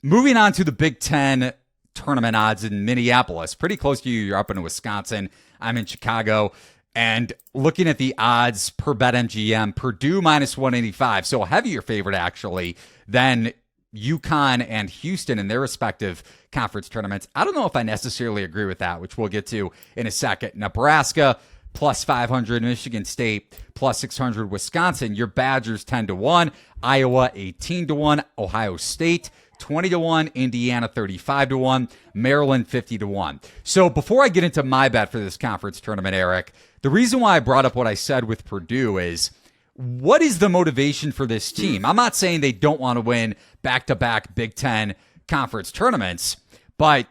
moving on to the Big Ten tournament odds in Minneapolis. Pretty close to you. You're up in Wisconsin. I'm in Chicago. And looking at the odds per BetMGM, Purdue minus 185. So a heavier favorite, actually, than UConn and Houston in their respective conference tournaments. I don't know if I necessarily agree with that, which we'll get to in a second. Nebraska plus 500, Michigan State plus 600, Wisconsin. Your Badgers 10-1, Iowa 18-1, Ohio State 20-1, Indiana 35-1, Maryland 50-1. So before I get into my bet for this conference tournament, Eric, the reason why I brought up what I said with Purdue is, what is the motivation for this team? I'm not saying they don't want to win back-to-back Big Ten conference tournaments, but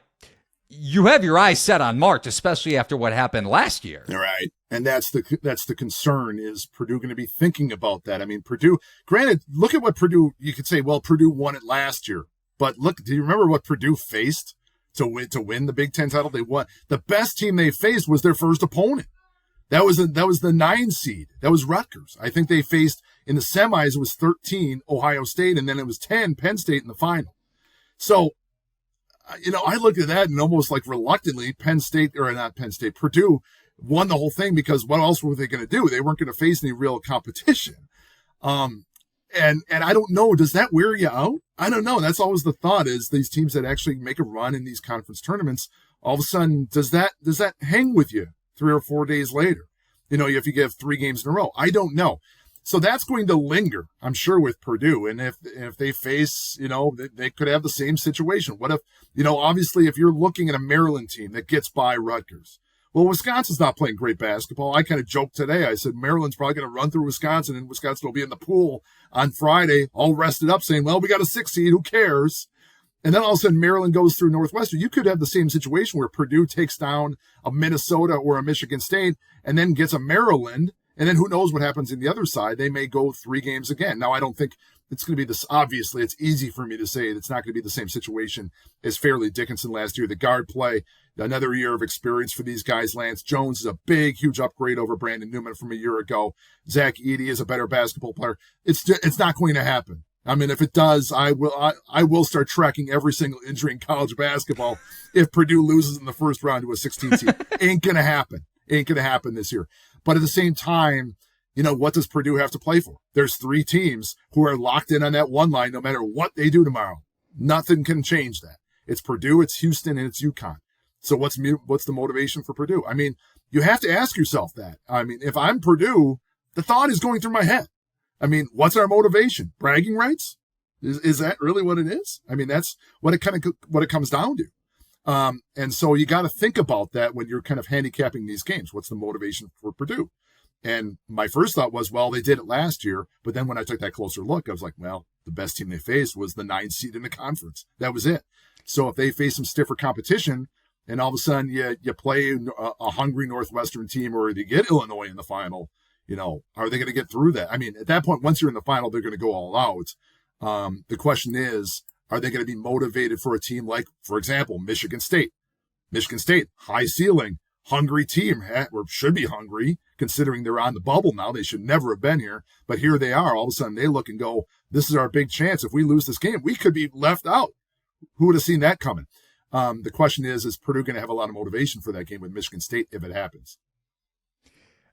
you have your eyes set on March, especially after what happened last year. All right. And that's the concern. Is Purdue going to be thinking about that? I mean, Purdue, granted, look at what Purdue, you could say, well, Purdue won it last year. But look, do you remember what Purdue faced to win the Big Ten title? They won. The best team they faced was their first opponent. That was the 9 seed. That was Rutgers. I think they faced in the semis, it was 13 Ohio State, and then it was 10 Penn State in the final. So, I looked at that and almost like reluctantly, Purdue won the whole thing, because what else were they going to do? They weren't going to face any real competition. And I don't know, does that wear you out? I don't know. That's always the thought, is these teams that actually make a run in these conference tournaments, all of a sudden, does that hang with you 3 or 4 days later? If you get 3 games in a row, I don't know. So that's going to linger, I'm sure, with Purdue. And if they face, they could have the same situation. What if, obviously, if you're looking at a Maryland team that gets by Rutgers, well, Wisconsin's not playing great basketball. I kind of joked today. I said Maryland's probably going to run through Wisconsin, and Wisconsin will be in the pool on Friday, all rested up, saying, well, we got a 6 seed. Who cares? And then all of a sudden Maryland goes through Northwestern. You could have the same situation where Purdue takes down a Minnesota or a Michigan State and then gets a Maryland. And then who knows what happens in the other side? They may go 3 games again. Now, I don't think it's going to be this. Obviously, it's easy for me to say it's not going to be the same situation as Fairleigh Dickinson last year. The guard play, another year of experience for these guys. Lance Jones is a big, huge upgrade over Brandon Newman from a year ago. Zach Edey is a better basketball player. It's not going to happen. I mean, if it does, I will start tracking every single injury in college basketball if Purdue loses in the first round to a 16 seed. Ain't going to happen. Ain't going to happen this year. But at the same time, what does Purdue have to play for? There's 3 teams who are locked in on that one line no matter what they do tomorrow. Nothing can change that. It's Purdue, it's Houston, and it's UConn. So what's the motivation for Purdue? I mean, you have to ask yourself that. I mean, if I'm Purdue, the thought is going through my head. I mean, what's our motivation? Bragging rights? Is that really what it is? I mean, that's what it comes down to. And so you got to think about that when you're kind of handicapping these games. What's the motivation for Purdue? And my first thought was, well, they did it last year. But then when I took that closer look, I was like, well, the best team they faced was the 9 seed in the conference. That was it. So if they face some stiffer competition and all of a sudden you play a hungry Northwestern team, or you get Illinois in the final, are they going to get through that? I mean, at that point, once you're in the final, they're going to go all out. The question is, are they going to be motivated for a team like, for example, Michigan State? Michigan State, high ceiling, hungry team, or should be hungry, considering they're on the bubble now. They should never have been here, but here they are. All of a sudden, they look and go, this is our big chance. If we lose this game, we could be left out. Who would have seen that coming? The question is Purdue going to have a lot of motivation for that game with Michigan State if it happens?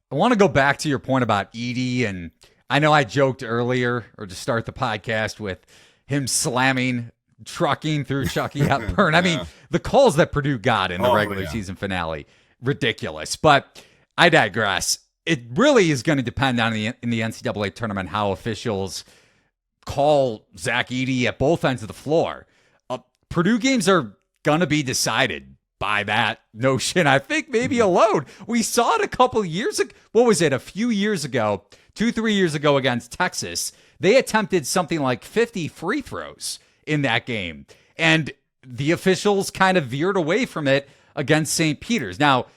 I want to go back to your point about Edey, and I know I joked earlier, or to start the podcast, with him trucking through Chucky Hepburn. I mean, the calls that Purdue got in the regular season finale, ridiculous. But I digress. It really is going to depend on in the NCAA tournament how officials call Zach Edey at both ends of the floor. Purdue games are going to be decided by that notion. I think maybe alone. We saw it a couple years ago. What was it? A few years ago, 2-3 years ago against Texas. They attempted something like 50 free throws in that game. And the officials kind of veered away from it against St. Peter's. Now,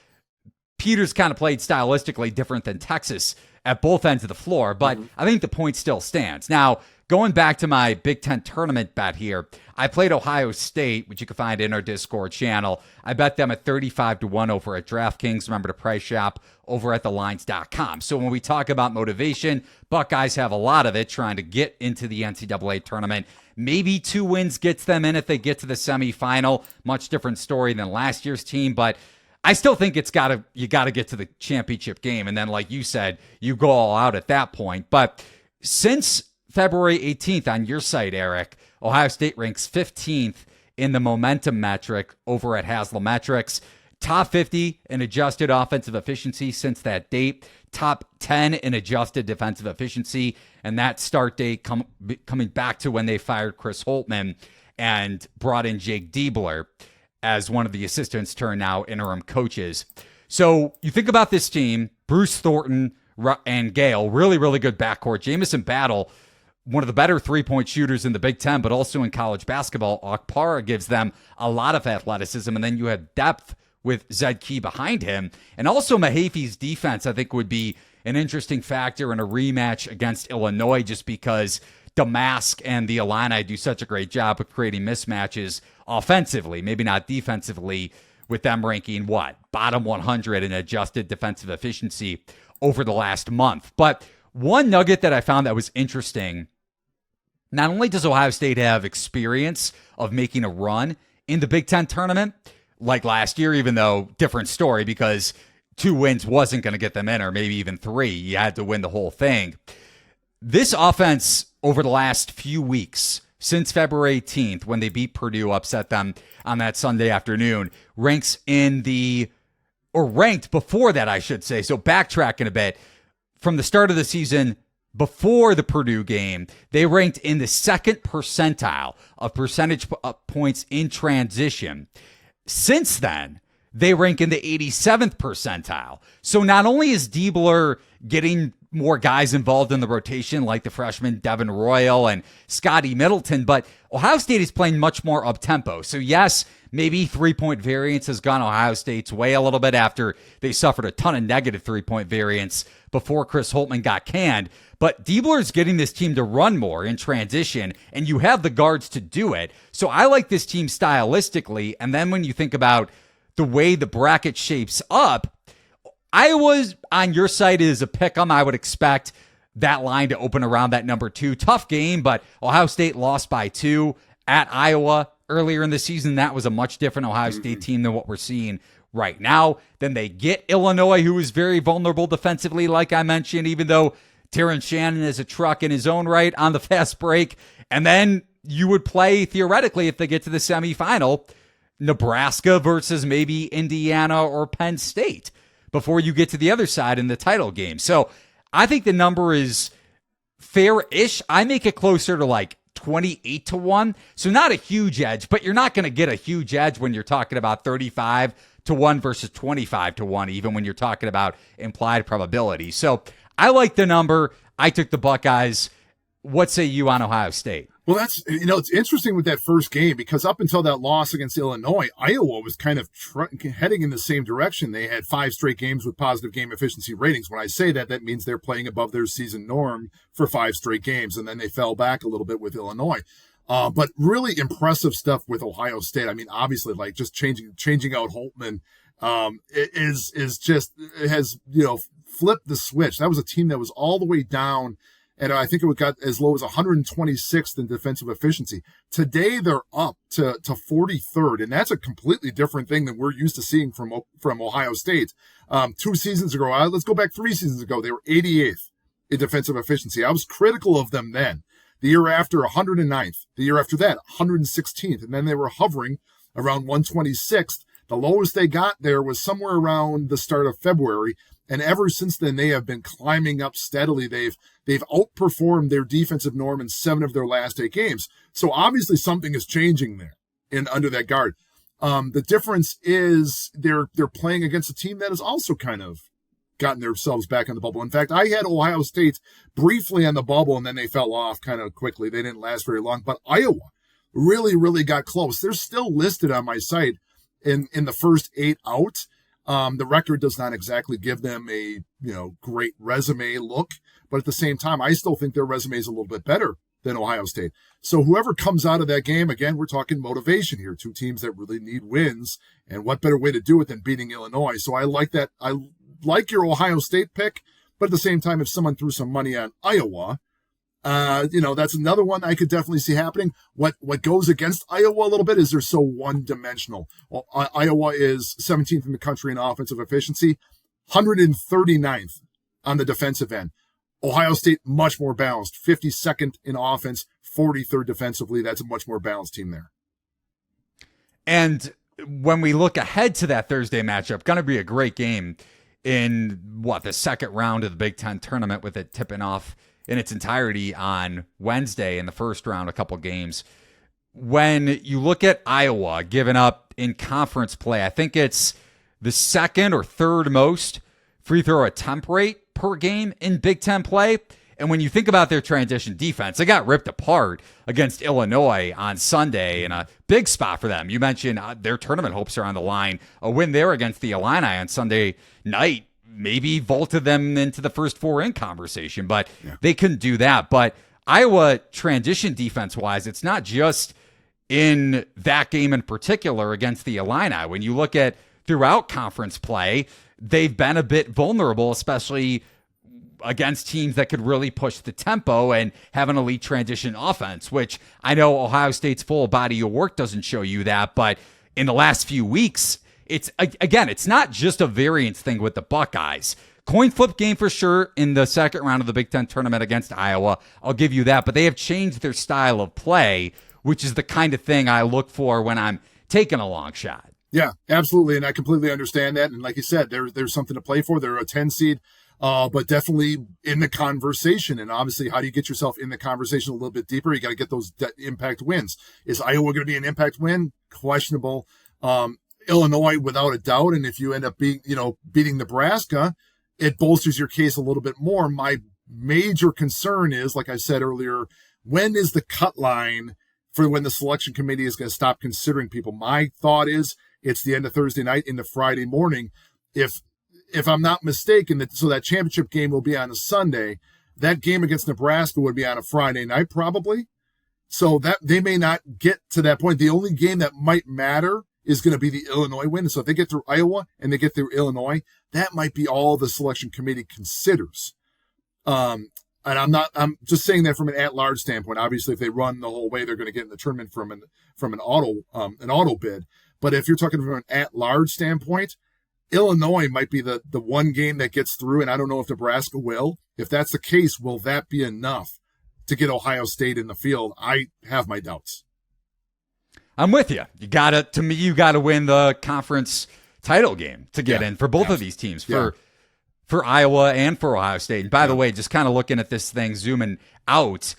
Peter's kind of played stylistically different than Texas at both ends of the floor, but I think the point still stands. Now, going back to my Big Ten tournament bet here, I played Ohio State, which you can find in our Discord channel. I bet them at 35-1 over at DraftKings. Remember to price shop over at thelines.com. So when we talk about motivation, Buckeyes have a lot of it trying to get into the NCAA tournament. Maybe 2 wins gets them in if they get to the semifinal. Much different story than last year's team, but I still think you gotta get to the championship game. And then, like you said, you go all out at that point. But since February 18th on your site, Eric, Ohio State ranks 15th in the momentum metric over at Haslametrics. Top 50 in adjusted offensive efficiency since that date. Top 10 in adjusted defensive efficiency. And that start date coming back to when they fired Chris Holtmann and brought in Jake Diebler as one of the assistants turned now interim coaches. So you think about this team, Bruce Thornton and Gale, really, really good backcourt. Jamison Battle, one of the better three-point shooters in the Big Ten, but also in college basketball. Okpara gives them a lot of athleticism. And then you have depth with Zed Key behind him. And also Mahafy's defense, I think, would be an interesting factor in a rematch against Illinois, just because Damask and the Illini do such a great job of creating mismatches offensively, maybe not defensively, with them ranking, bottom 100 in adjusted defensive efficiency over the last month. But one nugget that I found that was interesting, not only does Ohio State have experience of making a run in the Big Ten tournament, like last year, even though different story because 2 wins wasn't going to get them in, or maybe even 3. You had to win the whole thing. This offense over the last few weeks, since February 18th, when they beat Purdue, upset them on that Sunday afternoon, ranked before that, I should say. So backtracking a bit, from the start of the season, before the Purdue game, they ranked in the 2nd percentile of percentage points in transition. Since then, they rank in the 87th percentile. So not only is Diebler getting more guys involved in the rotation, like the freshman Devin Royal and Scotty Middleton, but Ohio State is playing much more up-tempo. So yes, maybe 3-point variance has gone Ohio State's way a little bit after they suffered a ton of negative 3-point variance before Chris Holtmann got canned. But Diebler's getting this team to run more in transition, and you have the guards to do it. So I like this team stylistically. And then when you think about the way the bracket shapes up, Iowa's on your side is a pick 'em. I would expect that line to open around that number 2. Tough game, but Ohio State lost by 2 at Iowa earlier in the season. That was a much different Ohio State team than what we're seeing right now. Then they get Illinois, who is very vulnerable defensively, like I mentioned, even though Terrence Shannon is a truck in his own right on the fast break. And then you would play, theoretically, if they get to the semifinal, Nebraska versus maybe Indiana or Penn State before you get to the other side in the title game. So I think the number is fair-ish. I make it closer to like 28-1. So not a huge edge, but you're not going to get a huge edge when you're talking about 35-1 versus 25-1, even when you're talking about implied probability. So I like the number. I took the Buckeyes. What say you on Ohio State? Well, that's, it's interesting with that first game, because up until that loss against Illinois, Iowa was kind of heading in the same direction. They had 5 straight games with positive game efficiency ratings. When I say that, that means they're playing above their season norm for 5 straight games. And then they fell back a little bit with Illinois. But really impressive stuff with Ohio State. I mean, obviously, like just changing out Holtmann, it has flipped the switch. That was a team that was all the way down, and I think it got as low as 126th in defensive efficiency. Today, they're up to 43rd, and that's a completely different thing than we're used to seeing from Ohio State. 2 seasons ago, let's go back 3 seasons ago, they were 88th in defensive efficiency. I was critical of them then. The year after, 109th. The year after that, 116th. And then they were hovering around 126th. The lowest they got there was somewhere around the start of February. And ever since then, they have been climbing up steadily. They've outperformed their defensive norm in 7 of their last 8 games. So obviously something is changing there under that guard. The difference is they're playing against a team that has also kind of gotten themselves back on the bubble. In fact, I had Ohio State briefly on the bubble, and then they fell off kind of quickly. They didn't last very long. But Iowa really, really got close. They're still listed on my site in the first 8 out. The record does not exactly give them a, great resume look, but at the same time, I still think their resume is a little bit better than Ohio State. So whoever comes out of that game, again, we're talking motivation here, 2 teams that really need wins, and what better way to do it than beating Illinois. So I like that. I like your Ohio State pick, but at the same time, if someone threw some money on Iowa, That's another one I could definitely see happening. What goes against Iowa a little bit is they're so one-dimensional. Well, Iowa is 17th in the country in offensive efficiency, 139th on the defensive end. Ohio State, much more balanced, 52nd in offense, 43rd defensively. That's a much more balanced team there. And when we look ahead to that Thursday matchup, going to be a great game in the second round of the Big Ten tournament, with it tipping off in its entirety on Wednesday in the first round, a couple games. When you look at Iowa giving up in conference play, I think it's the second or third most free throw attempt rate per game in Big Ten play. And when you think about their transition defense, they got ripped apart against Illinois on Sunday in a big spot for them. You mentioned their tournament hopes are on the line. A win there against the Illini on Sunday night maybe vaulted them into the first four in conversation, but they couldn't do that. But Iowa transition defense-wise, it's not just in that game in particular against the Illini. When you look at throughout conference play, they've been a bit vulnerable, especially against teams that could really push the tempo and have an elite transition offense, which I know Ohio State's full body of work doesn't show you that, but in the last few weeks, it's not just a variance thing with the Buckeyes. Coin flip game for sure in the second round of the Big Ten tournament against Iowa. I'll give you that, but they have changed their style of play, which is the kind of thing I look for when I'm taking a long shot. Yeah, absolutely. And I completely understand that. And like you said, there's something to play for. They're a 10 seed. But definitely in the conversation. And obviously, how do you get yourself in the conversation a little bit deeper? You got to get those impact wins. Is Iowa going to be an impact win? Questionable. Illinois, without a doubt. And if you end up beating Nebraska, it bolsters your case a little bit more. My major concern is, like I said earlier, when is the cut line for when the selection committee is going to stop considering people? My thought is it's the end of Thursday night into Friday morning. If I'm not mistaken, so that championship game will be on a Sunday. That game against Nebraska would be on a Friday night, probably. So that they may not get to that point. The only game that might matter is going to be the Illinois win. So if they get through Iowa and they get through Illinois, that might be all the selection committee considers. And I'm just saying that from an at-large standpoint. Obviously, if they run the whole way, they're going to get in the tournament from an auto bid. But if you're talking from an at-large standpoint, Illinois might be the one game that gets through, and I don't know if Nebraska will. If that's the case, will that be enough to get Ohio State in the field? I have my doubts. I'm with you. You gotta win the conference title game to get in for both of these teams, for Iowa and for Ohio State. And by the way, just kind of looking at this thing, zooming out,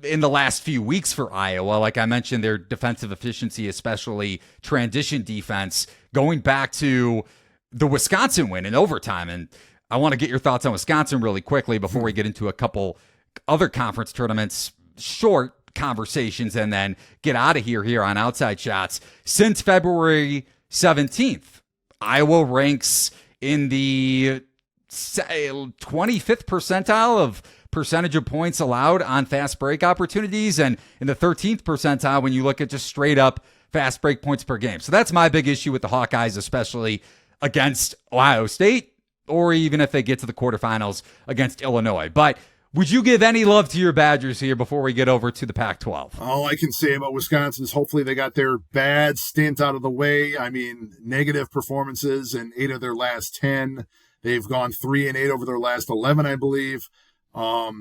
in the last few weeks for Iowa, like I mentioned, their defensive efficiency, especially transition defense, going back to the Wisconsin win in overtime. And I want to get your thoughts on Wisconsin really quickly before we get into a couple other conference tournaments, short conversations, and then get out of here on Outside Shots. Since February 17th, Iowa ranks in the 25th percentile of percentage of points allowed on fast break opportunities, and in the 13th percentile when you look at just straight up fast break points per game. So that's my big issue with the Hawkeyes, especially against Ohio State, or even if they get to the quarterfinals against Illinois. But would you give any love to your Badgers here before we get over to the Pac-12? All I can say about Wisconsin is hopefully they got their bad stint out of the way. I mean, negative performances in 8 of their last 10. They've gone 3-8 over their last 11, I believe. A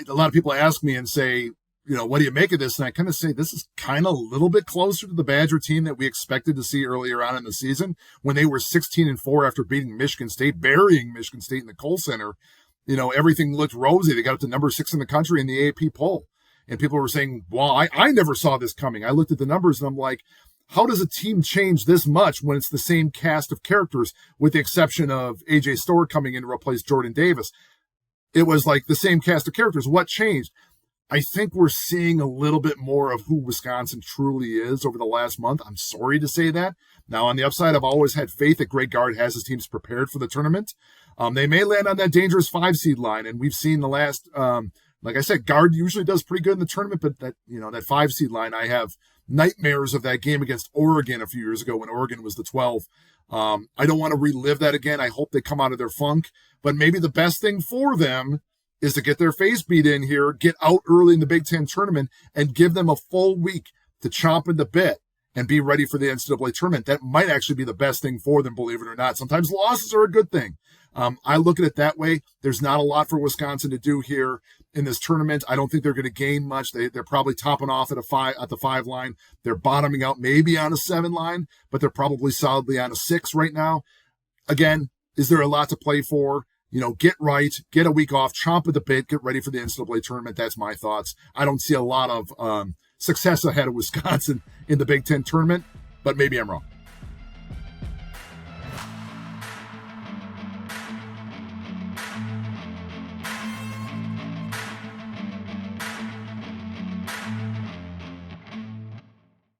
lot of people ask me and say, what do you make of this? And I kind of say this is kind of a little bit closer to the Badger team that we expected to see earlier on in the season when they were 16-4 after beating Michigan State, burying Michigan State in the Kohl Center. Everything looked rosy. They got up to number 6 in the country in the AP poll. And people were saying, well, I never saw this coming. I looked at the numbers and I'm like, how does a team change this much when it's the same cast of characters with the exception of A.J. Stewart coming in to replace Jordan Davis? It was like the same cast of characters. What changed? I think we're seeing a little bit more of who Wisconsin truly is over the last month. I'm sorry to say that. Now, on the upside, I've always had faith that Greg Gard has his teams prepared for the tournament. They may land on that dangerous 5-seed line, and we've seen the last, like I said, Gard usually does pretty good in the tournament, but that 5-seed line, I have nightmares of that game against Oregon a few years ago when Oregon was the 12. I don't want to relive that again. I hope they come out of their funk, but maybe the best thing for them is to get their face beat in here, get out early in the Big Ten tournament, and give them a full week to chomp in the bit and be ready for the NCAA tournament. That might actually be the best thing for them, believe it or not. Sometimes losses are a good thing. I look at it that way. There's not a lot for Wisconsin to do here in this tournament. I don't think they're going to gain much. They're probably topping off at the 5 line. They're bottoming out maybe on a 7 line, but they're probably solidly on a 6 right now. Again, is there a lot to play for? Get right, get a week off, chomp at the bit, get ready for the NCAA tournament. That's my thoughts. I don't see a lot of success ahead of Wisconsin in the Big Ten tournament, but maybe I'm wrong.